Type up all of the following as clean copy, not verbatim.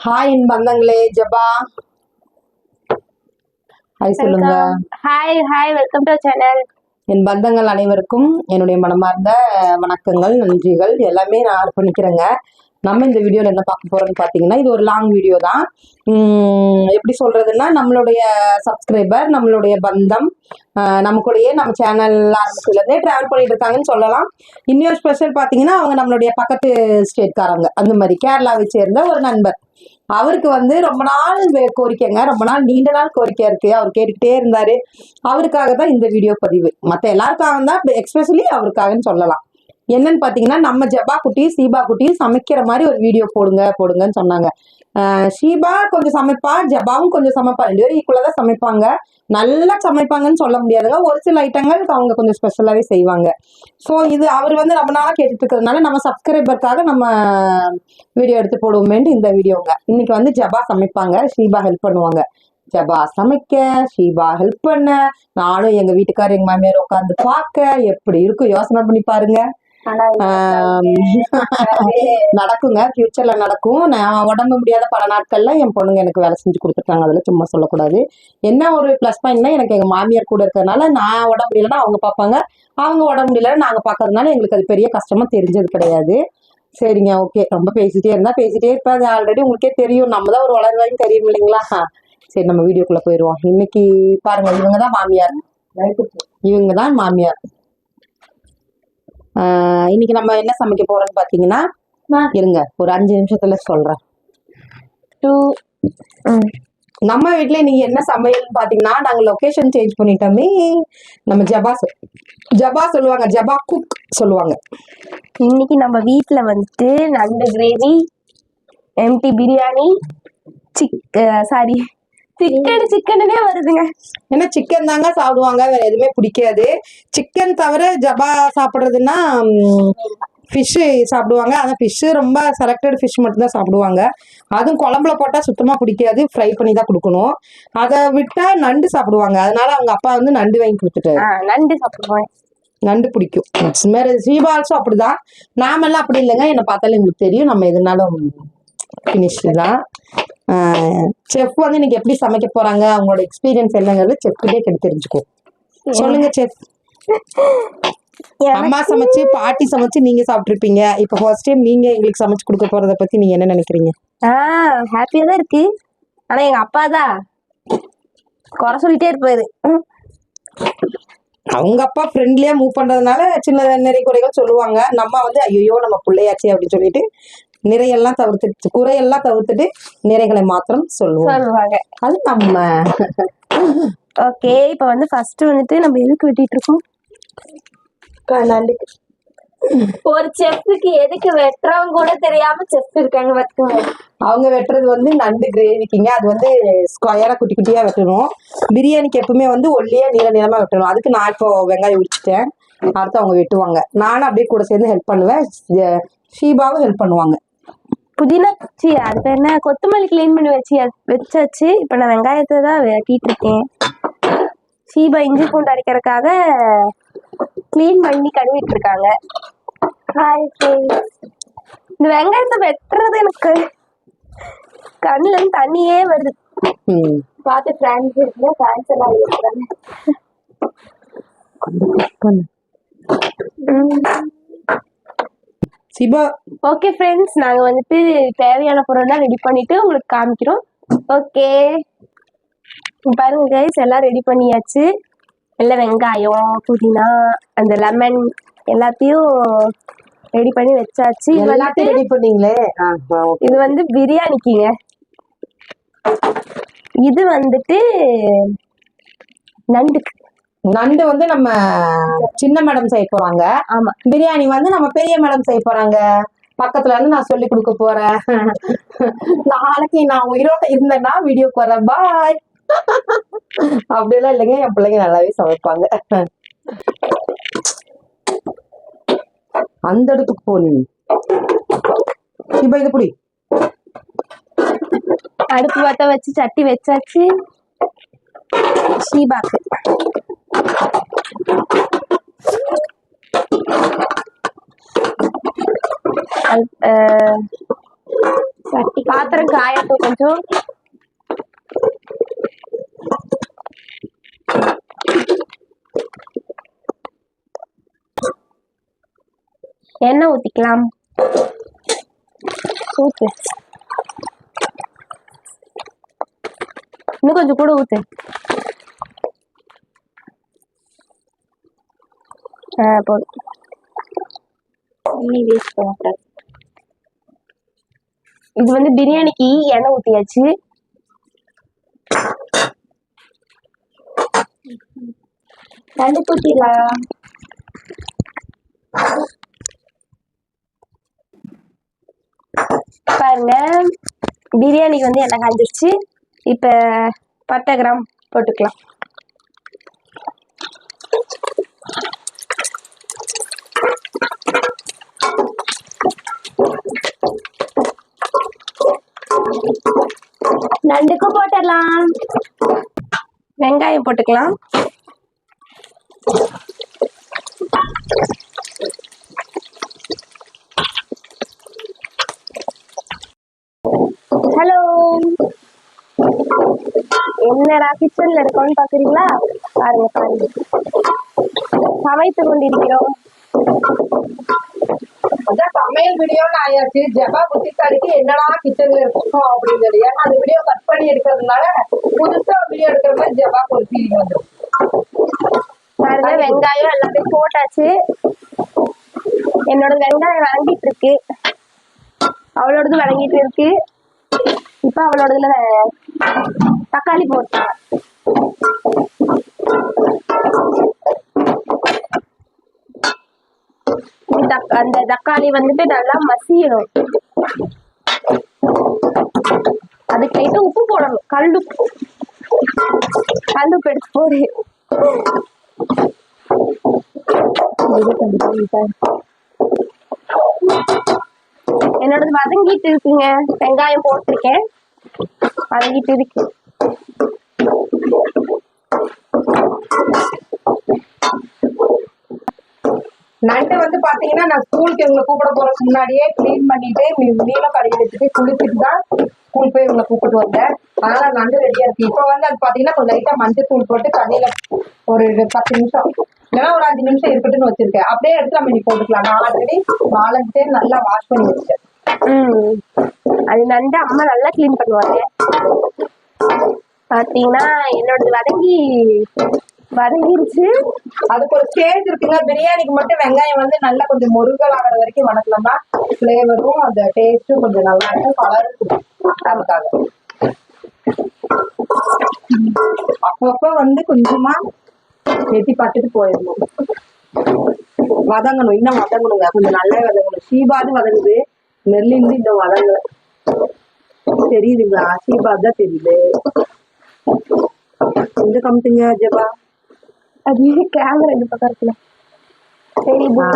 Hi என் பந்தங்களே, ஜபா ஹாய் சொல்லுங்க. Hi hi, welcome to channel. என் பந்தங்கள் அனைவருக்கும் என்னுடைய மனமார்ந்த வணக்கங்கள், நன்றிகள் எல்லாமே நான் அர்ப்பணிக்கிறேங்க. நம்ம இந்த வீடியோவில் என்ன பார்க்க போறோம்னு பார்த்தீங்கன்னா, இது ஒரு லாங் வீடியோ தான். எப்படி சொல்றதுன்னா, நம்மளுடைய சப்ஸ்கிரைபர், நம்மளுடைய பந்தம் நம்ம கூடயே நம்ம சேனல் ஆரம்பிச்சதுலேருந்தே ட்ராவல் பண்ணிட்டு இருக்காங்கன்னு சொல்லலாம். இன்னொரு ஸ்பெஷல் பார்த்தீங்கன்னா, அவங்க நம்மளுடைய பக்கத்து ஸ்டேட்காரங்க, அந்த மாதிரி கேரளாவை சேர்ந்த ஒரு நண்பர். அவருக்கு வந்து ரொம்ப நாள் கோரிக்கைங்க, ரொம்ப நாள் நீண்ட நாள் கோரிக்கை இருக்கு. அவர் கேட்டுக்கிட்டே இருந்தாரு. அவருக்காக தான் இந்த வீடியோ பதிவு. மற்ற எல்லாருக்காக தான், எக்ஸ்பெஷலி அவருக்காகன்னு சொல்லலாம். என்னன்னு பாத்தீங்கன்னா, நம்ம ஜபா குட்டி சீபா குட்டி சமைக்கிற மாதிரி ஒரு வீடியோ போடுங்கன்னு சொன்னாங்க. ஷீபா கொஞ்சம் சமைப்பா, ஜபாவும் கொஞ்சம் சமைப்பா, 2 பேரும் ஈக்குவலா தான் சமைப்பாங்க. நல்லா சமைப்பாங்கன்னு சொல்ல முடியாதுங்க. ஒரு சில ஐட்டங்கள் அவங்க கொஞ்சம் ஸ்பெஷலாவே செய்வாங்க. ஸோ இது அவர் வந்து ரொம்ப நாளாக கேட்டுட்டு இருக்கிறதுனால நம்ம சப்ஸ்கிரைபருக்காக நம்ம வீடியோ எடுத்து போடுவோமேன்ட்டு இந்த வீடியோங்க. இன்னைக்கு வந்து ஜபா சமைப்பாங்க, ஷீபா ஹெல்ப் பண்ணுவாங்க. ஜபா சமைக்க, ஷீபா ஹெல்ப் பண்ண, நானும் எங்க வீட்டுக்காரர் எங்க மாமியார் உட்காந்து பார்க்க எப்படி இருக்கும் யோசனை பண்ணி பாருங்க. நடக்குங்க, ஃபியூச்சர்ல நடக்கும். நான் உடம்பு முடியாத பல நாட்கள்ல என் பொண்ணுங்க எனக்கு வேலை செஞ்சு கொடுத்துருக்காங்க. அதில் சும்மா சொல்லக்கூடாது. என்ன ஒரு ப்ளஸ் பாயிண்ட்னா, எனக்கு எங்க மாமியார் கூட இருக்கிறதுனால நான் உடம்பு முடியலன்னா அவங்க பார்ப்பாங்க, அவங்க உடம்பு முடியலன்னா நாங்க பார்க்கறதுனால எங்களுக்கு அது பெரிய கஷ்டமா தெரிஞ்சது கிடையாது. சரிங்க, ஓகே. ரொம்ப பேசிட்டே இருப்பேன். ஆல்ரெடி உங்களுக்கே தெரியும், நம்ம தான் ஒரு வளர்வாயின்னு தெரியும் இல்லைங்களா? சரி, நம்ம வீடியோக்குள்ள போயிடுவோம். இன்னைக்கு பாருங்க, இவங்க தான் மாமியார். இன்னைக்கு நம்ம என்ன சமைக்க போறோம்னு பாத்தீங்கன்னா, இருங்க ஒரு 5 நிமிஷத்துல சொல்றேன். நம்ம வீட்டுல நீங்க என்ன சமையல்னு பாத்தீங்கன்னா, நாங்க லொகேஷன் சேஞ்ச் பண்ணிட்டோமே. நம்ம ஜபா சொல்லுவாங்க, ஜபா குக் சொல்லுவாங்க. இன்னைக்கு நம்ம வீட்டுல வந்துட்டு நண்டு கிரேவி, எம்டி பிரியாணி, சிக்கனே வருதுங்க. ஏன்னா சிக்கன் தாங்க சாப்பிடுவாங்க, வேற எதுவுமே பிடிக்காது. சிக்கன் தவிர ஜபா சாப்பிட்றதுன்னா ஃபிஷ்ஷு சாப்பிடுவாங்க. ஆனால் ஃபிஷ்ஷு ரொம்ப செலக்டட் ஃபிஷ் மட்டும்தான் சாப்பிடுவாங்க. அதுவும் குழம்புல போட்டால் சுத்தமாக பிடிக்காது, ஃப்ரை பண்ணி தான் கொடுக்கணும். அதை விட்டா நண்டு சாப்பிடுவாங்க. அதனால அவங்க அப்பா வந்து நண்டு வாங்கி கொடுத்துட்டாரு. நண்டு சாப்பிடுவாங்க, நண்டு பிடிக்கும். ஷீபா ஆல்சோ அப்படிதான். நாமெல்லாம் அப்படி இல்லைங்க, என்னை பார்த்தாலும் எங்களுக்கு தெரியும் நம்ம எதுனாலும் ஃபினிஷ் தான். செஃப் வந்து இன்னைக்கு எப்படி சமைக்க போறாங்க, அவங்களோட எக்ஸ்பீரியன்ஸ் என்னங்கிறது செஃப்கிட்டே கேட்டு தெரிஞ்சுக்கோ. சொல்லுங்க செஃப். அம்மா சமைச்சு, பாட்டி சமைச்சு நீங்க சாப்பிட்டுருப்பீங்க. இப்ப ஃபர்ஸ்ட் டைம் நீங்க எங்களுக்கு சமைச்சு கொடுக்க போறத பத்தி நீங்க என்ன நினைக்கிறீங்க? ஹாப்பியா தான் இருக்கு. ஆனா எங்க அப்பா தான் குறை சொல்லிட்டே இருப்பாரு. அவங்க அப்பா ஃப்ரெண்ட்லியா மூவ் பண்றதுனால சின்ன நிறைய குறைகள் சொல்லுவாங்க. நம்ம வந்து ஐயோ நம்ம பிள்ளையாச்சு அப்படின்னு சொல்லிட்டு குறையெல்லாம் தவிர்த்துட்டு நிறைகளை மாத்திரம் சொல்லுவாங்க. அது நம்ம ஓகே. இப்ப வந்து ஃபர்ஸ்ட் வந்துட்டு நம்ம எதுக்கு வெட்டிட்டு இருக்கோம்? ஒரு செஃப்க்கு எதுக்கு வெட்டுறவங்க கூட தெரியாம செஃப் இருக்காங்க பார்த்துக்கோங்க. அவங்க வெட்டுறது வந்து நண்டு கிரேவிக்குங்க. அது வந்து ஸ்கொயரா குட்டி குட்டியா வெட்டணும். பிரியாணிக்கு எப்பவுமே வந்து ஒல்லியா நீளமா வெட்டணும். அதுக்கு நான் இப்போ வெங்காயம் உரிச்சிட்டேன். அடுத்து அவங்க வெட்டுவாங்க. நானும் அப்படியே கூட சேர்ந்து ஹெல்ப் பண்ணுவேன். ஷீபாவும் ஹெல்ப் பண்ணுவாங்க. புதினா அது பேர் என்ன, கொத்தமல்லி கிளீன் பண்ணி வச்சாச்சு. இப்ப நான் வெங்காயத்தை தான் வெட்டிட்டு இருக்கேன். ஷீபா இஞ்சி பூண்டு அரைக்கிறதுக்காக கிளீன் பண்ணி கழுவிட்டு இருக்காங்க. இந்த வெங்காயத்தை வெட்டுறது எனக்கு கண்ணுல இருந்து தண்ணியே வருது. பார்த்து ஃப்ரெண்ட்ஸ் எல்லாம் ஓகே ஃப்ரெண்ட்ஸ், நாங்க வந்துட்டு தேவையான பொருள்லாம் ரெடி பண்ணிட்டு உங்களுக்கு காமிக்கிறோம். ஓகே பாருங்க கைஸ், எல்லாம் ரெடி பண்ணியாச்சு. எல்லாம் வெங்காயம், புதினா, அந்த லெமன் எல்லாத்தையும் ரெடி பண்ணி வச்சாச்சு. எல்லாத்தையும் ரெடி பண்ணீங்களே. இது வந்து பிரியாணிக்குங்க. இது வந்துட்டு நண்டு வந்து நம்ம சின்ன மேடம் செய்ய போறாங்க. ஆமா, பிரியாணி வந்து நம்ம பெரிய மேடம் செய்ய போறாங்க. பக்கத்துல இருந்து நான் சொல்லி கொடுக்க போறேன். நாளைக்கு நான் உயிரோட இருந்தேன்னா வீடியோக்கு வரேன். பாய். அப்படியெல்லாம் இல்லைங்க, என் பிள்ளைங்க நல்லாவே சமைப்பாங்க. அந்த இடத்துக்கு போனி இப்ப இது புடி. அடுப்பு பத்த வச்சு சட்டி வச்சாச்சு. ஷீபாக்கு பாத்திரம் காயட்டும் கொஞ்சம். எண்ணெய் ஊத்திக்கலாம். ஊத்து, இன்னும் கொஞ்சம் கூட ஊத்து. போதும். இது வந்து பிரியாணிக்கு எண்ணெய் ஊத்தியாச்சு. நண்டு ஊத்திடலாம். பாருங்க, பிரியாணிக்கு வந்து எண்ணெய் காஞ்சிருச்சு. இப்ப பட்டை கிராம் போட்டுக்கலாம். நண்டுக்கு போட்டுடலாம். வெங்காயம் போட்டுக்கலாம். ஹலோ, என்னடா கிச்சன்ல இருக்கோம்னு பாக்குறீங்களா? பாருங்க பாருங்க, சமைத்து கொண்டிருக்கிறோம். அதான் சமையல் வீடியோன்னு ஆயாச்சு. ஜபா புத்திசாலிக்கு என்னடா கிச்சன்ல இருக்கோம் அப்படின்னு சொல்லி, ஏன்னா அந்த வீடியோ கட் பண்ணி எடுக்கிறதுனால புதுசா வீடியோ எடுக்கிற மாதிரி ஜபாக்கு ஒரு ஃபீலிங் வந்துடும். பாருங்க, வெங்காயம் எல்லாமே போட்டாச்சு. என்னோட வெங்காயம் வழங்கிட்டு இருக்கு, அவளோடது வழங்கிட்டு இருக்கு. இப்ப அவளோடதுல தக்காளி போட்டான். அந்த தக்காளி வந்துட்டு நல்லா மசியணும். அதுக்கு லைட்டா உப்பு போடணும். கல்லுப்பு எடுத்து போடு. என்னோடது வதங்கிட்டு இருக்குங்க. வெங்காயம் போட்டிருக்கேன், வதங்கிட்டு இருக்கு. நண்டு வந்து பாத்தீங்கன்னா, நான் ஸ்கூலுக்கு இவங்களை கூப்பிட போறதுக்கு முன்னாடியே கிளீன் பண்ணிட்டு மீனும் கடையை வச்சுட்டு குளிச்சுட்டு தான் ஸ்கூல் போய் இவங்களை கூப்பிட்டு வந்தேன். அதனால நண்டு ரெடியா இருக்கு. இப்ப வந்து அது பாத்தீங்கன்னா கொஞ்சம் லைட்டா மஞ்சள் தூள் போட்டு தண்ணியில ஒரு 10 நிமிஷம் இல்லைன்னா ஒரு 5 நிமிஷம் இருக்கட்டும்னு வச்சிருக்கேன். அப்படியே எடுத்து நம்ம இன்னைக்கு போட்டுக்கலாம். நான் ஆல்ரெடி 4 பேர் நல்லா வாஷ் பண்ணி வச்சேன். அது நண்டு அம்மா நல்லா கிளீன் பண்ணுவாங்க. பாத்தீங்கன்னா என்னோடது வதங்கிருச்சு. அதுக்கு ஒரு ஸ்டேஜ் இருக்குங்க. பிரியாணிக்கு மட்டும் வெங்காயம் வந்து நல்லா கொஞ்சம் முருகல் ஆகிற வரைக்கும் வணக்கலாம்னா ஃபிளேவரும் அந்த டேஸ்டும் கொஞ்சம் நல்லா இருக்கும். கலர் அதுக்காக அப்பப்போ வந்து கொஞ்சமா எட்டி பார்த்துட்டு போயிடணும். வதங்கணும், இன்னும் வதங்கணுங்க, கொஞ்சம் நல்லா வதங்கணும். ஷீபாது வதங்குது, நெல்லிந்து இன்னும் வதங்கல. தெரியுதுங்களா? ஷீபாத் தான் தெரியுது. எங்க கமிட்டிங்க ஜபா? அது கேமரா இந்த பக்கம் இருக்குல்ல, தெரியுதுங்களா?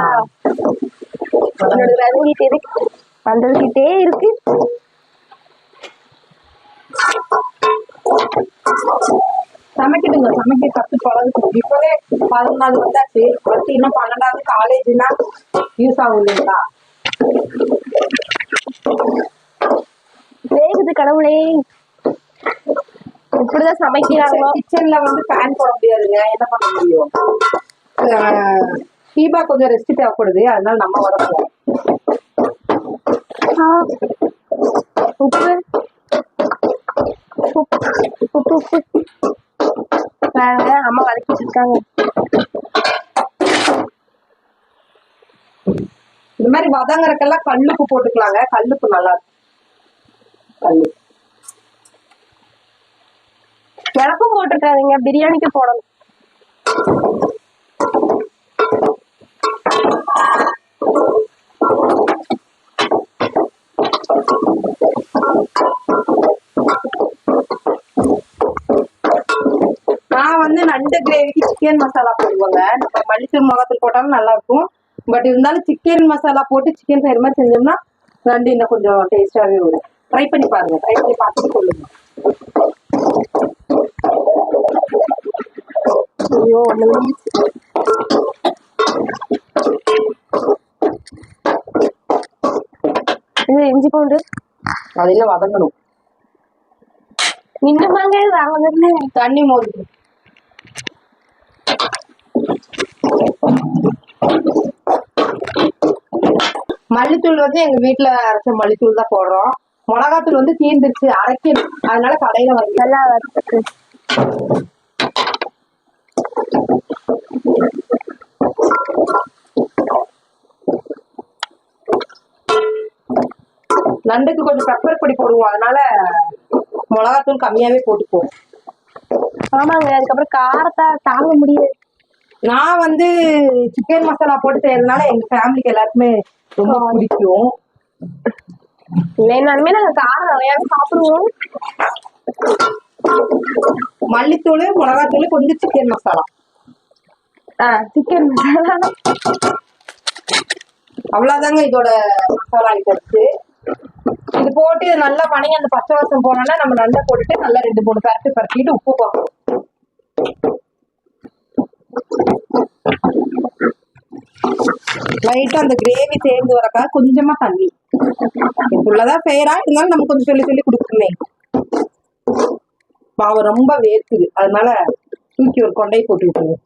என்னோட வதங்கிட்டே இருக்கு, வந்துகிட்டே இருக்கு. சமைக்கிடுங்க, சமைக்க கத்து பழகுது. இப்பவே 14 வந்தாச்சு, பத்து இன்னும் 12வது காலேஜ்னா யூஸ் ஆகும் இல்லைங்களா? வேகுது கடவுளே, இப்படிதான் சமைக்கிறாங்க. கிச்சன்ல வந்து ஃபேன் போட முடியாதுங்க, என்ன பண்ண முடியும்? தீபா கொஞ்சம் ரெஸ்ட் தேவைப்படுது, அதனால நம்ம வரப்போம். உப்பு உப்பு உப்பு அம்மா வதக்கிட்டு இருக்காங்க. இந்த மாதிரி வதங்கறக்கெல்லாம் கல்லுப்பு போட்டுக்கலாங்க. கல்லுப்பு நல்லா இருக்கும். கல்லு எனக்கும் போட்டுருக்காதீங்க, பிரியாணிக்கு போடணும். நான் வந்து நண்டு கிரேவிக்கு சிக்கன் மசாலா போடுவாங்க. நம்ம மல்லித்தூள் மிளகாத்தூள் போட்டாலும் நல்லா இருக்கும். பட் இருந்தாலும் சிக்கன் மசாலா போட்டு சிக்கன் செய்யற மாதிரி செஞ்சோம்னா நண்டு இன்னும் கொஞ்சம் டேஸ்டாவே வரும். ட்ரை பண்ணி பாருங்க, ட்ரை பண்ணி பார்த்துட்டு சொல்லுங்க. ஐயோ, இது இஞ்சி பூண்டு அது இன்னும் வதங்கணும். இன்னுமாங்க தண்ணி மோது. மல்லித்தூள் வந்து எங்க வீட்டுல அரைச்ச மல்லித்தூள் தான் போடுறோம். மிளகாத்தூள் வந்து தீர்ந்துருச்சு, அரைக்கணும். அதனால கடையில வந்து நல்லா வறுத்து நண்டுக்கு கொஞ்சம் பெப்பர் பொடி போடுவோம், அதனால மிளகாத்தூள் கம்மியாவே போட்டுக்குவோம். ஆமாங்க, அதுக்கப்புறம் காரத்தை தாங்க முடியாது. நான் வந்து சிக்கன் மசாலா போட்டு செய்யறதுனால எங்க ஃபேமிலிக்கு எல்லாருக்குமே ரொம்ப பிடிக்கும். இல்லைனாலுமே நாங்க காரம் நிறையாவே சாப்பிடுவோம். மல்லித்தூள், மிளகாத்தூள், கொஞ்சம் சிக்கன் மசாலா. சிக்கன் மசாலா அவ்வளவுதாங்க இதோட மசாலா ஐட்டம்ஸ். இது போட்டு நல்லா வணங்கி அந்த பச்சை வாசம் போனோம்னா நம்ம நல்லா போட்டுட்டு நல்லா 2-3 பரட்டிட்டு உப்பு போடணும். லைட்டா அந்த கிரேவி சேர்ந்து வரக்காக கொஞ்சமா தண்ணி. இதுக்குள்ளதான் செய்யறா, இருந்தாலும் நம்ம கொஞ்சம் சொல்லி சொல்லி கொடுக்குமே. பாவம் ரொம்ப வேர்க்குது, அதனால தூக்கி ஒரு கொண்டையை போட்டு விட்டுருவோம்.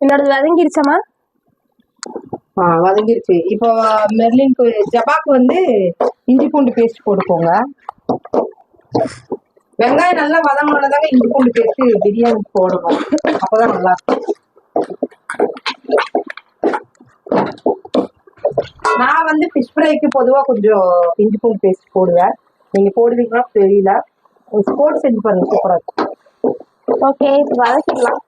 என்னோடது வதங்கிருச்சமா? வதங்கிருச்சு. இப்போ மெர்லினுக்கு ஜபாக்கு வந்து இஞ்சி பூண்டு பேஸ்ட் போட்டுக்கோங்க. வெங்காயம் நல்லா வதங்கினதாங்க இஞ்சி பூண்டு பேஸ்ட் பிரியாணி போடணும், அப்பதான் நல்லா இருக்கும். நான் வந்து ஃபிஷ் ஃப்ரைக்கு பொதுவா கொஞ்சம் இஞ்சி பூண்டு பேஸ்ட் போடுவேன். நீங்க போடுவீங்களா தெரியல. ஸ்போர்ட்ஸ் செஞ்சு பாருங்க, சூப்பரா இருக்கும். ஓகே, இப்போ வதக்கிடலாம்.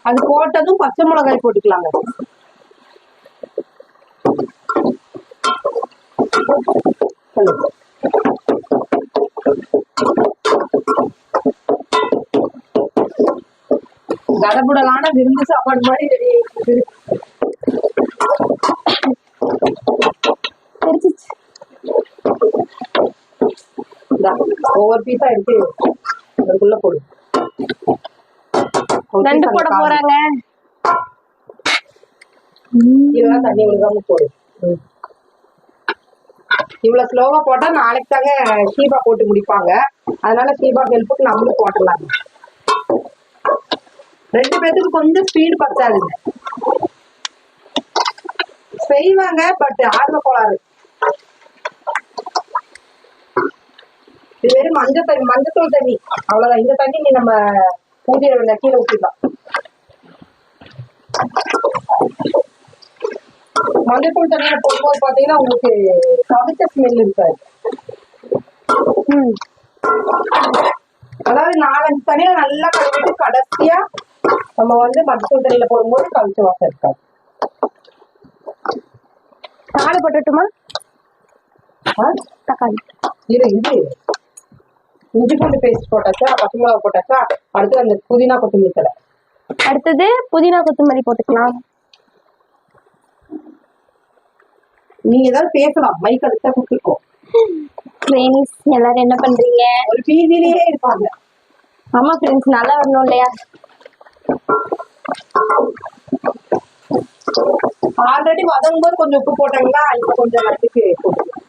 அது போட்டதும் பச்சை மிளகாய் போட்டுக்கலாங்க. கடபுடலான விருந்து சாப்பாடு மாதிரி ரெடி ஆயிடுச்சு. ஒவ்வொரு பீஸா எடுத்து அதுக்குள்ள போடு. நண்டு போட போறாங்க. இதெல்லாம் தண்ணி விழுகாம போடு. இவ்வளவு ஸ்லோவா போட்டா நாளைக்கு தாங்க ஷீபா போட்டு முடிப்பாங்க, அதனால ஷீபா ஹெல்ப்புக்கு நம்மளும் போட்டலாம். 2 பேருக்கு கொஞ்சம் ஸ்பீடு பத்தாதுங்க. செய்வாங்க, பட் ஆர்வ கோளாறு. இது வெறும் மஞ்சத்தூள் தண்ணி, அவ்வளவுதான். இந்த தண்ணி நீ நம்ம பூஜையில கீழே ஊற்றிடலாம். மஞ்சத்தூள் தண்ணியில போடும்போது பாத்தீங்கன்னா உங்களுக்கு கவித்த ஸ்மெல் இருக்காது. அதாவது 4-5 தண்ணியில நல்லா கழுவிட்டு கடைசியா நம்ம வந்து மஞ்சத்தூள் தண்ணியில போடும்போது கவிச்ச வாசம் இருக்காது. தக்காளி போட்டுட்டுமா? தக்காளி இது இஞ்சி பூண்டு பேஸ்ட் போட்டாச்சா, பச்சை மிளகா போட்டாச்சா, அடுத்து அந்த புதினா கொத்தமல்லி தழை. அடுத்தது புதினா கொத்தமல்லி போட்டுக்கலாம். நீங்க ஏதாவது பேசலாம், மைக் அடுத்தா கொடுத்துருக்கோம். ஃப்ரெண்ட்ஸ் எல்லாரும் என்ன பண்றீங்க? ஒரு பீதியிலேயே இருப்பாங்க. ஆமா ஃப்ரெண்ட்ஸ், நல்லா வரணும் இல்லையா? ஆல்ரெடி வதங்கும் போது கொஞ்சம் உப்பு போட்டாங்கன்னா இப்ப கொஞ்சம் நட்டுக்கு போட்டுக்கலாம்.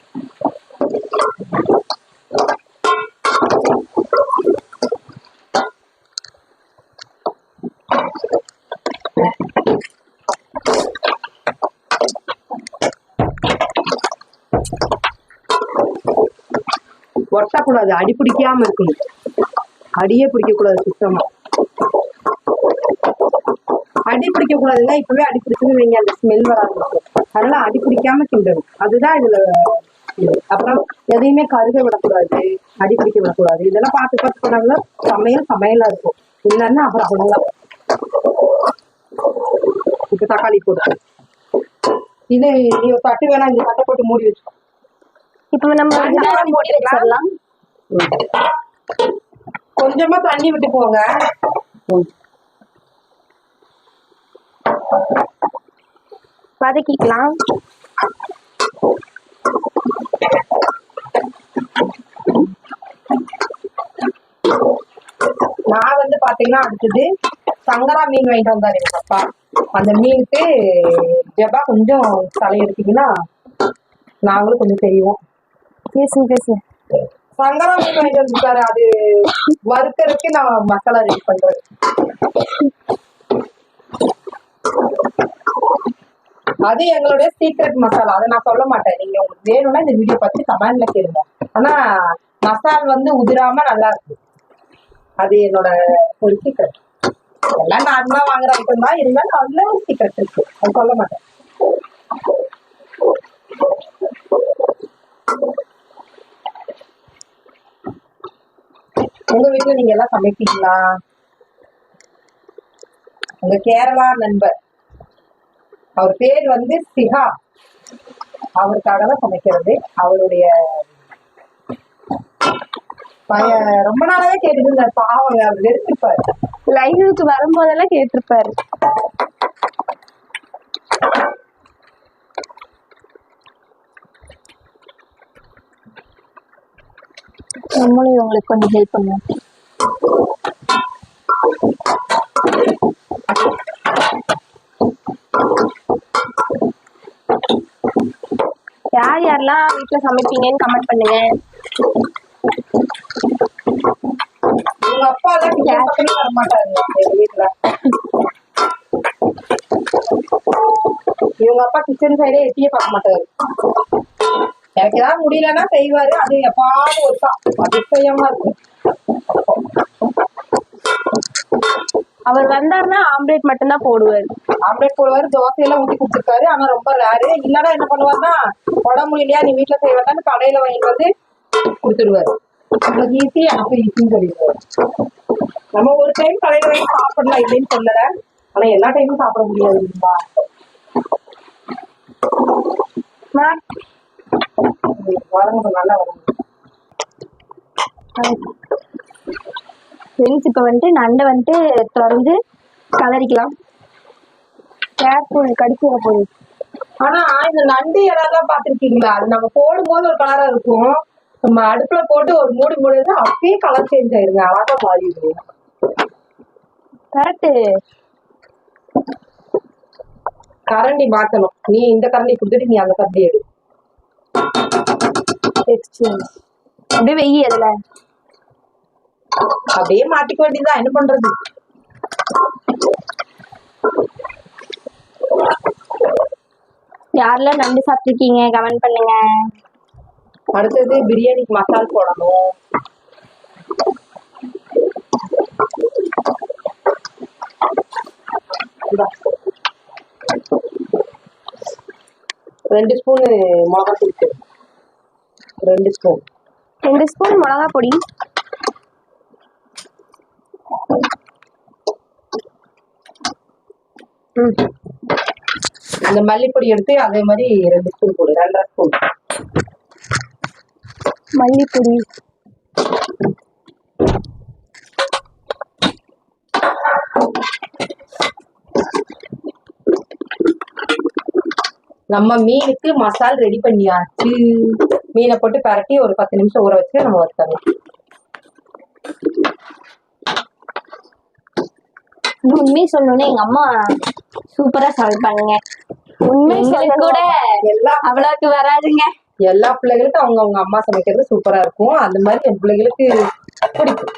ஒட்டக்கூடாது, அடி பிடிக்காம இருக்கணும். அடியே பிடிக்க கூடாது, சுத்தமா அடி பிடிக்க கூடாதுங்க. இப்பவே அடி பிடிச்சுன்னு வைங்க, அந்த ஸ்மெல் வர ஆரம்பிக்கும். அதனால அடி பிடிக்காம கிண்டணும், அதுதான் இதுல. அப்புறம் எதையுமே கருக விடக்கூடாது, அடி பிடிக்க விடக்கூடாது. இதெல்லாம் பார்த்து பண்ணாங்கன்னா சமையலா இருக்கும். இல்லைன்னா அப்புறம் அவ்வளவுதான். இப்ப தக்காளி போட்டு இது நீ ஒரு தட்டு வேணா, இந்த தட்டை போட்டு மூடி வச்சுக்கோ. இப்ப நம்ம மூடி வச்சிடலாம். கொஞ்சமா தண்ணி விட்டு போங்க. வதக்கிக்கலாம். பாத்தீங்கன்னா அடுத்தது சங்கரா மீன் வாங்கிட்டு வந்தாரு எங்க அப்பா. அந்த மீனுக்கு ஜபா கொஞ்சம் தலை எடுத்தீங்கன்னா நாங்களும் கொஞ்சம் செய்வோம். பேசு. சங்கரா மீன் வாங்கிட்டு வந்துருக்காரு. அது வறுக்கறதுக்கு நான் மசாலா ரெடி பண்றேன். அது எங்களுடைய சீக்ரெட் மசாலா. அதை நான் சொல்ல மாட்டேன். நீங்க உங்களுக்கு வேணும்னா இந்த வீடியோ பார்த்து கமெண்ட்ல கேளுங்க. ஆனா மசால் வந்து உதிராம நல்லா இருக்கு. அது என்னோட ஒரு சீக்ரெட். எல்லாம் நார்மலா வாங்குற ஐட்டம் தான் இருந்தாலும் அதுல ஒரு சீக்ரெட் இருக்கு. அது சொல்ல மாட்டேன். உங்க வீட்டுல நீங்க எல்லாம் சமைப்பீங்களா? உங்க கேரளா நண்பர், அவர் பேர் வந்து சிஹா, அவருக்காக தான் சமைக்கிறது. அவருடைய ரொம்ப நாளாவே கேட்டுட்டு இருந்தார். பாவம், அவர் எடுத்துப்பாரு. லைவுக்கு வரும்போதெல்லாம் கேட்டிருப்பாரு. நம்மளும் உங்களுக்கு கொஞ்சம் ஹெல்ப் பண்ணுவோம். யார் யாரெல்லாம் வீட்டுல சமைப்பீங்கன்னு கமெண்ட் பண்ணுங்க. உங்க அப்பா தான் கிச்சன் பக்கமே வர மாட்டாங்க எங்க வீட்டுல. இவங்க அப்பா கிச்சன் சைடே எட்டியே பார்க்க மாட்டாரு. எனக்கு ஏதாவது முடியலன்னா செய்வாரு. அது எப்பாவது ஒருக்கா அதிசயமா இருக்கும். அவர் வந்தாருன்னா ஆம்லேட் மட்டும்தான் போடுவாரு. ஆம்லேட் போடுவாரு, தோசையெல்லாம் ஊற்றி கொடுத்துருக்காரு. ஆனா ரொம்ப ரேரு. இல்லைன்னா என்ன பண்ணுவாருன்னா, உடம்பு முடியலையா நீ வீட்டுல செய்ய வேண்டாம்னு கடையில வாங்கிட்டு வந்து கொடுத்துருவாரு. எனக்கு ஈஸி, எனக்கு ஈஸின்னு சொல்லிடுவாரு. நம்ம ஒரு டைம் கடையில வாங்கி சாப்பிடலாம், இல்லைன்னு சொல்லல. ஆனா எல்லா டைமும் சாப்பிட முடியாது இல்லைங்களா? வளர்ந்து நல்லா வளர்ந்து. ஃப்ரெண்ட்ஸ் இப்போ வந்துட்டு நண்டை வந்துட்டு திறந்து கலரிக்கலாம். கேர்ஃபுல், கடிச்சிட போகுது. ஆனா இந்த நண்டு எல்லாம் பாத்திருக்கீங்களா? அது நம்ம போடும்போது ஒரு கலரா இருக்கும். நம்ம அடுப்புல போட்டு ஒரு மூடி மூடுறது அப்படியே கலர் சேஞ்ச் ஆயிருங்க. அழகா மாறிடுது. கரெக்டு. கரண்டி மாத்தணும். நீ இந்த கரண்டி கொடுத்துட்டு நீ அந்த கரண்டி எடு. அப்படியே வெயி. அதுல அப்படியே மாட்டிக்க வேண்டியதுதான். என்ன பண்றது? யாரெல்லாம் நண்டு சாப்பிட்டுருக்கீங்க கமெண்ட் பண்ணுங்க. அடுத்தது பிரியாணிக்கு மசால் போடணும். ரெண்டு ஸ்பூன் மிளகா தூள். 2 ஸ்பூன். 2 ஸ்பூன் மிளகா பொடி. அந்த மல்லிப்பொடி எடுத்து அதே மாதிரி 2 ஸ்பூன் போடு. 2.5 ஸ்பூன் மல்லிப்பொடி. நம்ம மீனுக்கு மசால் ரெடி பண்ணியாச்சு. மீனை போட்டு பரட்டி ஒரு 10 நிமிஷம் ஊற வச்சு நம்ம வச்சிடலாம். உண்மை சொல்லணும்னு எங்க அம்மா சூப்பரா சமைப்பாங்க. உண்மை கூட அவ்வளவுக்கு வராதுங்க. எல்லா பிள்ளைகளுக்கும் அவங்க அம்மா சமைக்கிறது சூப்பரா இருக்கும். அந்த மாதிரி என் பிள்ளைகளுக்கு பிடிக்கும்.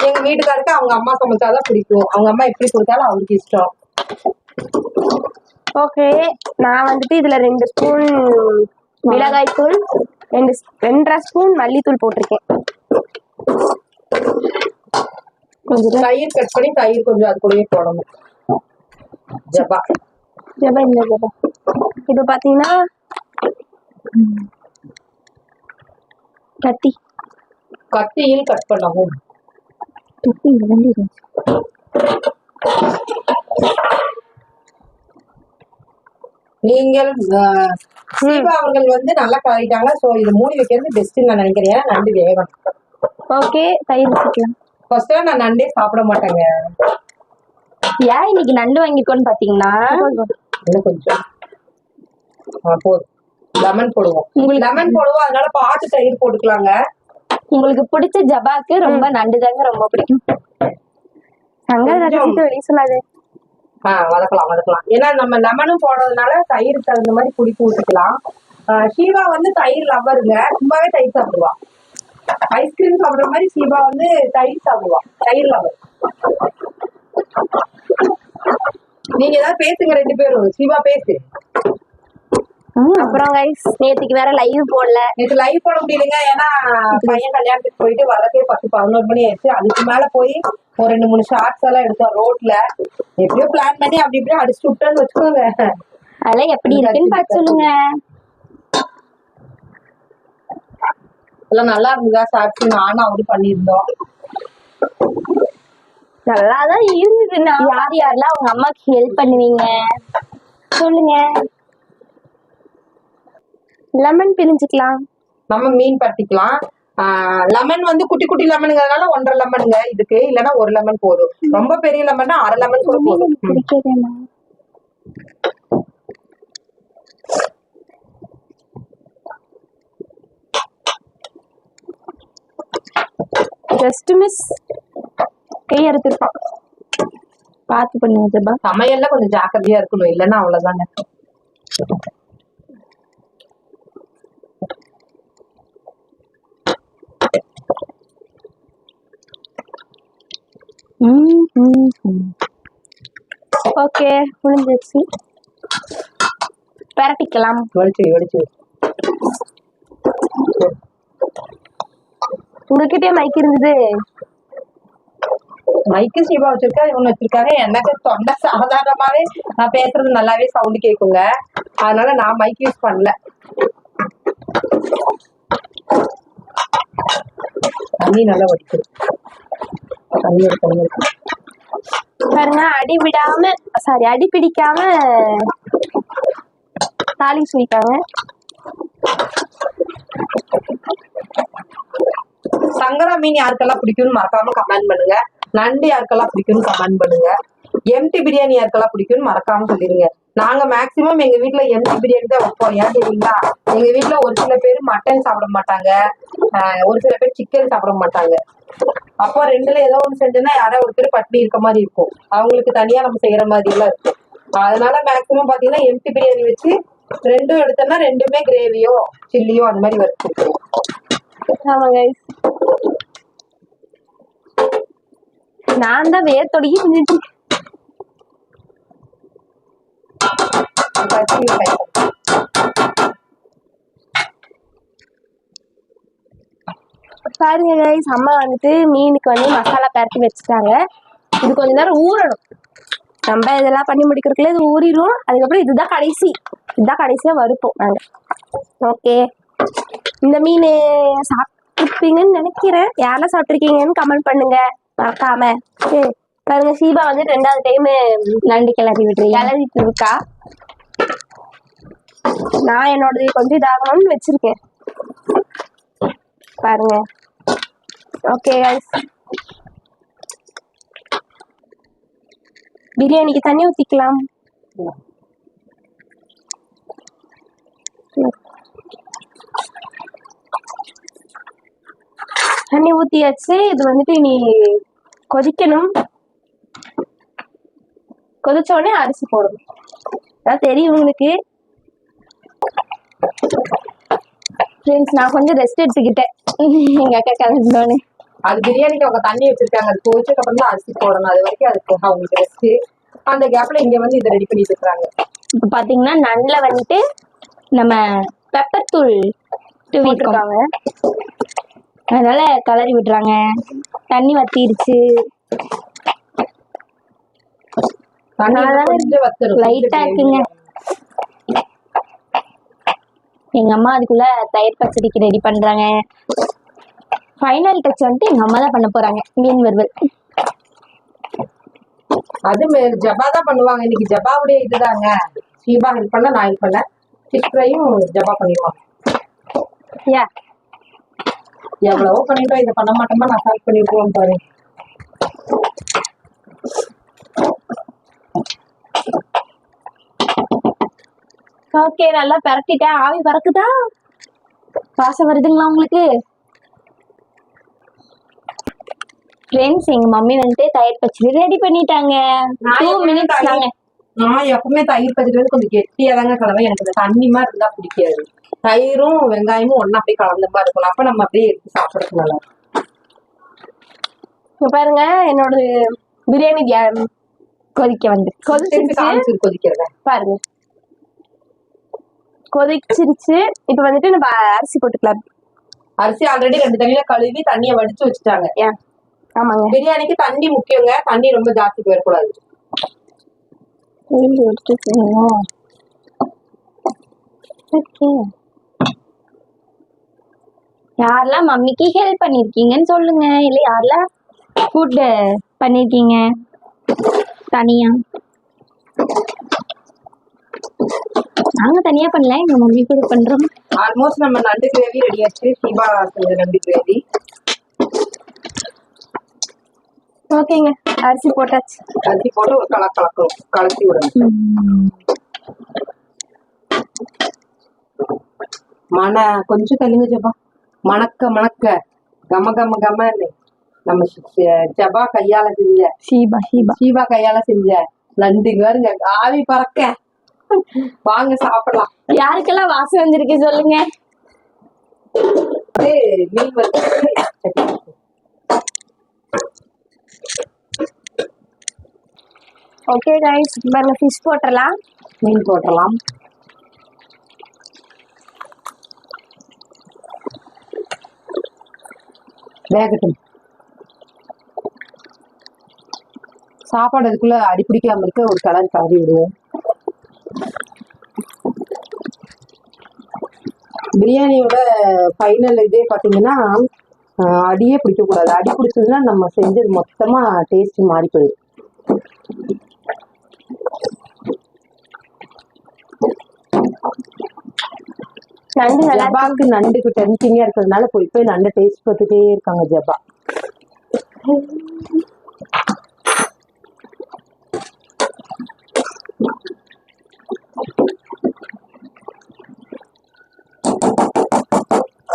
எங்க வீட்டுக்காருக்கு அவங்க அம்மா சமைச்சாதான் பிடிக்கும். அவங்க அம்மா எப்படி கொடுத்தாலும் அவருக்கு இஷ்டம். ஓகே, நான் வந்துட்டு இதுல 2 ஸ்பூன் மிளகாய் தூள், 2.5 ஸ்பூன் மல்லித்தூள் போட்டிருக்கேன். கொஞ்சம் தயிர் கட் பண்ணி தயிர் கொஞ்சம் அது கூடயே போடணும். ஜபா இல்ல ஜபா. இப்ப பாத்தீங்கன்னா கத்தியில் கட் பண்ணவும். நீங்கள் சீபா அவர்கள் வந்து நல்லா கலரிட்டாங்க. சோ இது மூடி வைக்கிறது பெஸ்ட் நான் நினைக்கிறேன். நண்டு வேகணும். ஓகே, தயிர் வச்சுக்கலாம். ஃபர்ஸ்ட் நான் நண்டே சாப்பிட மாட்டேங்க. ஏன் இன்னைக்கு நண்டு வாங்கிக்கோன்னு பாத்தீங்கன்னா இன்னும் கொஞ்சம் போதும். லெமன் போடுவோம். லெமன் போடுவோம். அதனால பாத்து தயிர் போட்டுக்கலாங்க. உங்களுக்கு பிடிச்ச ஜபாக்கு ரொம்ப நண்டு தாங்க ரொம்ப பிடிக்கும். சங்கர் ரகசியத்தை வெளியே சொல்லாது. வதக்கலாம். ஏன்னா நம்ம லெமனும் போடுறதுனால தயிர் தகுந்த மாதிரி புளிப்பு ஊற்றிக்கலாம். ஷீவா வந்து தயிர் லவ்வருங்க, சும்மாவே தயிர் சாப்பிடுவா. ஐஸ்கிரீம் சாப்பிடுற மாதிரி ஷீவா வந்து தயிர் சாப்பிடுவா, தயிர் லவர். நீங்க ஏதாவது பேசுங்க ரெண்டு பேரும். ஷீவா பேசு. அப்புறம் கைஸ் நேத்துக்கு வேற லைவ் போடல. நேற்று லைவ் போட முடியலைங்க, ஏன்னா பையன் கல்யாணத்துக்கு போயிட்டு வரதே 10-11 மணி ஆயிடுச்சு. அதுக்கு மேல போய் ஒரு 2-3 ஷார்ட்ஸ் எல்லாம் எடுத்தோம் ரோட்ல. எப்படியோ பிளான் பண்ணி அப்படி இப்படியும் அடிச்சு விட்டோன்னு வச்சுக்கோங்க. அதெல்லாம் எப்படி இருக்குன்னு பார்த்து சொல்லுங்க. எல்லாம் நல்லா இருந்ததா ஷார்ட்ஸ்? நானும் அவரு பண்ணியிருந்தோம். நல்லாதான் இருந்தது. யார் யாரெல்லாம் அவங்க அம்மாக்கு ஹெல்ப் பண்ணுவீங்க சொல்லுங்க. லெமன் பிரிஞ்சுக்கலாம், நம்ம மீன் பட்டிக்கலாம். லெமன் வந்து குட்டி குட்டி லெமனுங்கிறதுனால 1.5 லெமனுங்க இதுக்கு, இல்லைன்னா 1 லெமன் போதும். ரொம்ப பெரிய லெமன்னா 1/2 லெமன் கூட போதும். ஜஸ்ட் மிஸ் கை அறுத்திருப்பான். பார்த்து பண்ணுங்க. சமையல்ல கொஞ்சம் ஜாக்கிரதையா இருக்கணும், இல்லைன்னா அவ்வளவுதாங்க. ஓகே முடிஞ்சிருச்சு. பரட்டிக்கலாம். வலிச்சு உங்ககிட்டயே மைக் இருந்தது. மைக்கு ஷீவா வச்சிருக்கா, இவங்க வச்சிருக்காங்க. எனக்கு தொண்டை சாதாரணமாவே நான் பேசுறது நல்லாவே சவுண்ட் கேட்குங்க, அதனால நான் மைக் யூஸ் பண்ணல. தண்ணி நல்லா வடிக்குது. பாருங்க, அடி விடாம அடி பிடிக்காம தாலி சுழிக்காங்க. சங்கரா மீன் யாருக்கெல்லாம் பிடிக்கும்னு மறக்காம கமெண்ட் பண்ணுங்க. நண்டு யாருக்கெல்லாம் பிடிக்கும்னு கமெண்ட் பண்ணுங்க. எம்டி பிரியாணி யாருக்கெல்லாம் பிடிக்கும்னு மறக்காம சொல்லிடுங்க. நாங்க மேக்சிமம் எங்க வீட்டுல எம்டி பிரியாணி தான் வைப்போம். ஏன் தெரியுங்களா? எங்க வீட்டுல ஒரு சில பேர் மட்டன் சாப்பிட மாட்டாங்க, ஒரு சில பேர் சிக்கன் சாப்பிட மாட்டாங்க. அப்போ ரெண்டுல ஏதோ ஒண்ணு செஞ்சோன்னா யாரோ ஒரு பேர் பட்டினி இருக்க மாதிரி இருக்கும், அவங்களுக்கு தனியா நம்ம செய்யற மாதிரி எல்லாம் இருக்கும். அதனால மேக்சிமம் பாத்தீங்கன்னா எம்டி பிரியாணி வச்சு ரெண்டும் எடுத்தோம்னா ரெண்டுமே கிரேவியோ சில்லியோ அந்த மாதிரி வச்சுருக்கோம். நான் தான் வேர்த்தொடங்கி நின்றுட்டு பாருங்க கைஸ். அம்மா வந்துட்டு மீனுக்கு வந்து மசாலா பரட்டி வச்சுட்டாங்க. இது கொஞ்ச நேரம் ஊறணும். நம்ம இதெல்லாம் பண்ணி முடிக்கிறதுக்குள்ள இது ஊறிடும். அதுக்கப்புறம் இதுதான் கடைசியா வறுப்போம் நாங்க. ஓகே, இந்த மீன் சாப்பிட்டுருப்பீங்கன்னு நினைக்கிறேன். யாரெல்லாம் சாப்பிட்டுருக்கீங்கன்னு கமெண்ட் பண்ணுங்க மறக்காம. பாருங்க, ஷீபா வந்து 2வது டைம் நண்டு கிளறிட்டு இருக்கா. நான் என்னோட கொஞ்சம் இதாகணும்னு வச்சிருக்கேன் பாருங்க. ஓகே गाइस, பிரியாணிக்கு தண்ணி ஊத்திக்கலாம். தண்ணி ஊத்தியாச்சு. இது வந்துட்டு இனி கொதிக்கணும். கொதிச்ச உடனே அரிசி போடணும். அதான் தெரியும் உங்களுக்கு. ஃப்ரெண்ட்ஸ், நான் கொஞ்சம் ரெஸ்ட் எடுத்துக்கிட்டேன் எங்க அக்கா கிளம்பினோன்னு. அது பிரியாணிக்கு அவங்க தண்ணி வச்சிருக்காங்க, அது கொதிச்சதுக்கு அப்புறம் தான் அரிசி போடணும். அது வரைக்கும் அதுக்கு அவங்களுக்கு ரெஸ்ட். அந்த கேப்ல இங்க வந்து இதை ரெடி பண்ணிட்டு இருக்காங்க. இப்போ பாத்தீங்கன்னா நண்டுல வந்துட்டு நம்ம பெப்பர் தூள் தூவிட்டுருக்காங்க, அதனால கலரி விடுறாங்க. தண்ணி வத்திருச்சு, லைட்டா இருக்குங்க. எங்க அம்மா அதுக்குள்ள தயிர் பச்சடிக்கு ரெடி பண்றாங்க. ஃபைனல் டச் வந்துட்டு எங்க அம்மா தான் பண்ண போறாங்க. மீன் வறுவல் அது ஜபா தான் பண்ணுவாங்க. இன்னைக்கு ஜபாவுடைய இதுதாங்க. ஷீபா ஹெல்ப் பண்ண, நான் ஹெல்ப் பண்ண. ஃபிஷ் ஃப்ரையும் ஜபா பண்ணிடுவாங்க. எவ்வளவோ பண்ணிட்டோம், இதை பண்ண மாட்டோமா நான் ஹெல்ப் பண்ணிருக்கோம் பாரு. ஓகே, நல்லா பரட்டிட்டேன். ஆவி பறக்குதா? வாசம் வருதுங்களா உங்களுக்கு? ஃப்ரெண்ட்ஸ் எங்க மம்மி வந்துட்டு தயிர் பச்சடி ரெடி பண்ணிட்டாங்க. 2 minutes தாங்க. நான் எப்பவுமே தயிர் பச்சடி வந்து கொஞ்சம் கெட்டியா தாங்க கலவை. எனக்கு இந்த தண்ணி மாதிரி இருந்தா பிடிக்காது. தயிரும் வெங்காயமும் ஒண்ணா அப்படியே கலந்த மாதிரி இருக்கணும். அப்ப நம்ம அப்படியே எடுத்து சாப்பிடறதுக்கு நல்லா இருக்கும். இங்க பாருங்க என்னோட பிரியாணி கொதிக்க வந்து கொதிச்சிருச்சு. கொதிக்கிறத பாருங்க கொதிச்சிருச்சு. இப்ப வந்துட்டு நம்ம அரிசி போட்டுக்கலாம். அரிசி ஆல்ரெடி 2 தண்ணியில கழுவி தண்ணியை வடிச்சு வச்சுட்டாங்க. ஆமாங்க. பிரியாணிக்கு தண்ணி முக்கியங்க. தண்ணி ரொம்ப ஜாஸ்தி போயிடக்கூடாது. யாரெல்லாம் மம்மிக்கு ஹெல்ப் பண்ணிருக்கீங்கன்னு சொல்லுங்க. இல்ல யாரெல்லாம் ஃபுட் பண்ணிருக்கீங்க தனியா? நாங்க தனியா பண்ணல, எங்க மம்மி கூட பண்றோம். ஆல்மோஸ்ட் நம்ம நண்டு கிரேவி ரெடி ஆச்சு. ஷீபா செஞ்ச நண்டு கிரேவி. ஓகேங்க, அரிசி போட்டாச்சு. அரிசி போட்டு ஒரு கலக்கி விடணும். கொஞ்சம் தள்ளுங்க ஜபா. மணக்க மணக்க கம கம கமன்னு நம்ம ஜபா கையால செஞ்ச ஷீபா கையால செஞ்ச நண்டுங்க வருங்க ஆவி பறக்க. வாங்க சாப்பிடலாம். யாருக்கெல்லாம் வாசம் வந்திருக்கு சொல்லுங்க. மீன் வந்து ஓகே கைஸ், பாருங்க ஃபிஷ் போட்டுறலாம். மீன் போட்டுறலாம். வேகட்டும். சாப்பாடு அதுக்குள்ள அடிப்பிடிக்காம இருக்க ஒரு கலர் கலரி விடுவோம். பிரியாணியோட ஃபைனல் இதே பார்த்தீங்கன்னா அடியே பிடிக்கக்கூடாது. அடி பிடிச்சதுன்னா நம்ம செஞ்சது மொத்தமா டேஸ்ட் மாறி போயிடும். ஜபாக்கு நண்டுக்கு டென்ஷனியா இருக்கிறதுனால போய் நண்டை டேஸ்ட் பார்த்துட்டே இருக்காங்க ஜபா.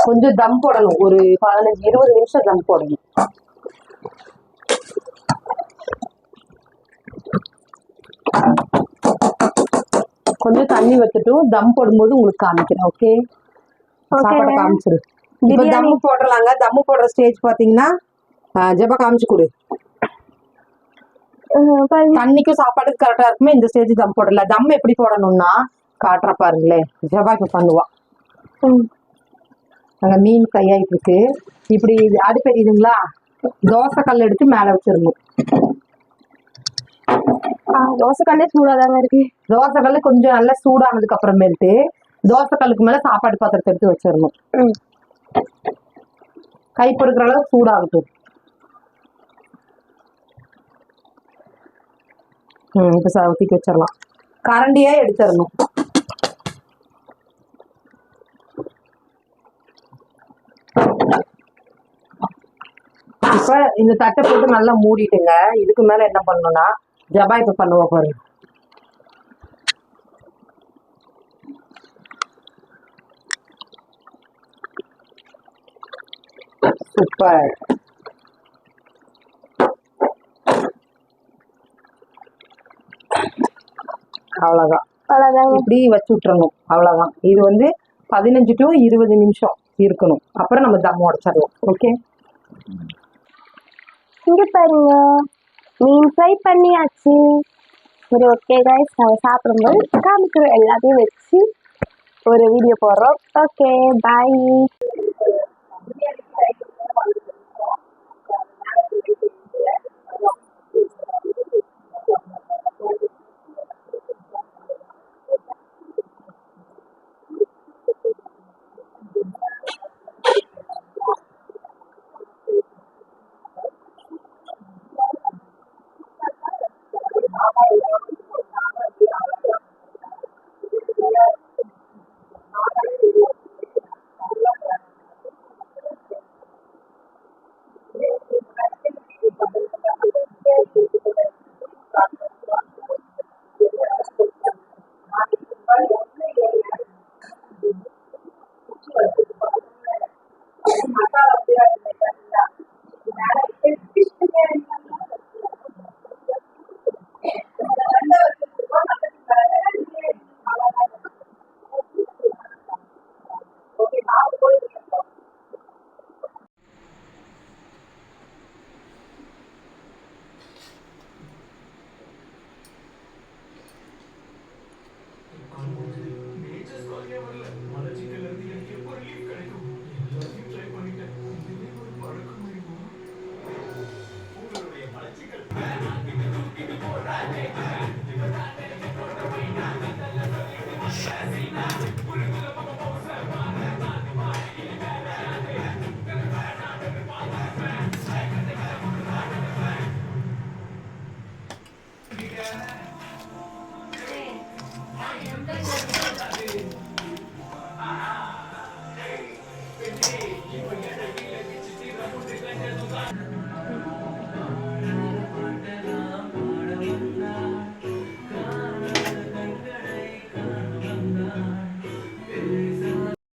கொஞ்சம் தம் போடணும். ஒரு 15-20 நிமிஷம் தம் போடணும். கொஞ்சம் தண்ணி வச்சுட்டும் தம் போடும்போது உங்களுக்கு காமிக்கிறேன். ஓகே, சாப்பாடை காமிச்சிரு. இப்ப தம்மு போடுறலாங்க. தம்மு போடுற ஸ்டேஜ் பாத்தீங்கன்னா ஜபா காமிச்சு கொடு. தண்ணிக்கும் சாப்பாடுக்கு கரெக்டா இருக்குமே. இந்த ஸ்டேஜ் தம் போடல. தம் எப்படி போடணும்னா காட்டுற பாருங்களேன். ஜபா இப்ப பண்ணுவா. அங்க மீன் கையாயிட்டு இருக்கு. இப்படி அடுப்பு எரியுதுங்களா, தோசை கல் எடுத்து மேல வச்சிடணும். தோசை கல்லே சூடாதாங்க இருக்கு. தோசை கல்லு கொஞ்சம் நல்லா சூடானதுக்கு அப்புறமேட்டு தோசை கல்லுக்கு மேல சாப்பாடு பாத்திரத்தை எடுத்து வச்சிடணும். கை பொறுக்கிற அளவுக்கு சூடாகட்டும். இப்ப ஊத்திட்டு வச்சிடலாம். கரண்டியே எடுத்துடணும். இப்ப இந்த தட்டை போட்டு நல்லா மூடிட்டுங்க. இதுக்கு மேல என்ன பண்ணணும்னா ஜபா இப்ப பண்ணுவோம் பாருங்க. சூப்பர். அவ்வளவுதான். இப்படி வச்சு விட்டுறணும். அவ்வளவுதான். இது வந்து 15 to 20 நிமிஷம் இருக்கணும். அப்புறம் நம்ம தம் உடைச்சிடலாம். ஓகே, இங்க பாருங்க மீன் ஃப்ரை பண்ணியாச்சு. சரி, ஓகே கைஸ், நாங்க சாப்பிடும்போது காமிக்கிறோம். எல்லாத்தையும் வச்சு ஒரு வீடியோ போடுறோம். ஓகே, பாய்.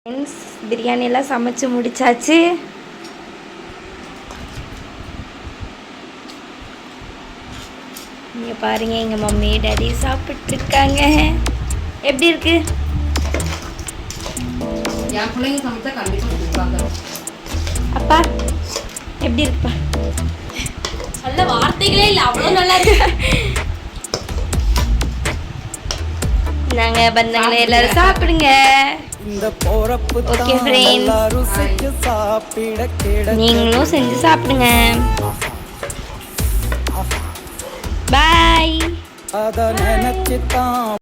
ஃப்ரெண்ட்ஸ் பிரியாணி எல்லாம் சமைச்சு முடிச்சாச்சு. இங்க பாருங்க எங்க மம்மி டாடி சாப்பிட்டு இருக்காங்க. எப்படி இருக்கு? என் பிள்ளைங்க சமைச்சா கண்டிப்பா கொடுப்பாங்க. அப்பா எப்படி இருக்குப்பா? நல்ல வார்த்தைகளே இல்ல, அவ்வளவு நல்லா இருக்கு. நாங்க பந்தங்களே எல்லாரும் சாப்பிடுங்க. ஓகே ஃப்ரெண்ட்ஸ், நீங்களும் செஞ்சு சாப்பிடுங்க. பாய்.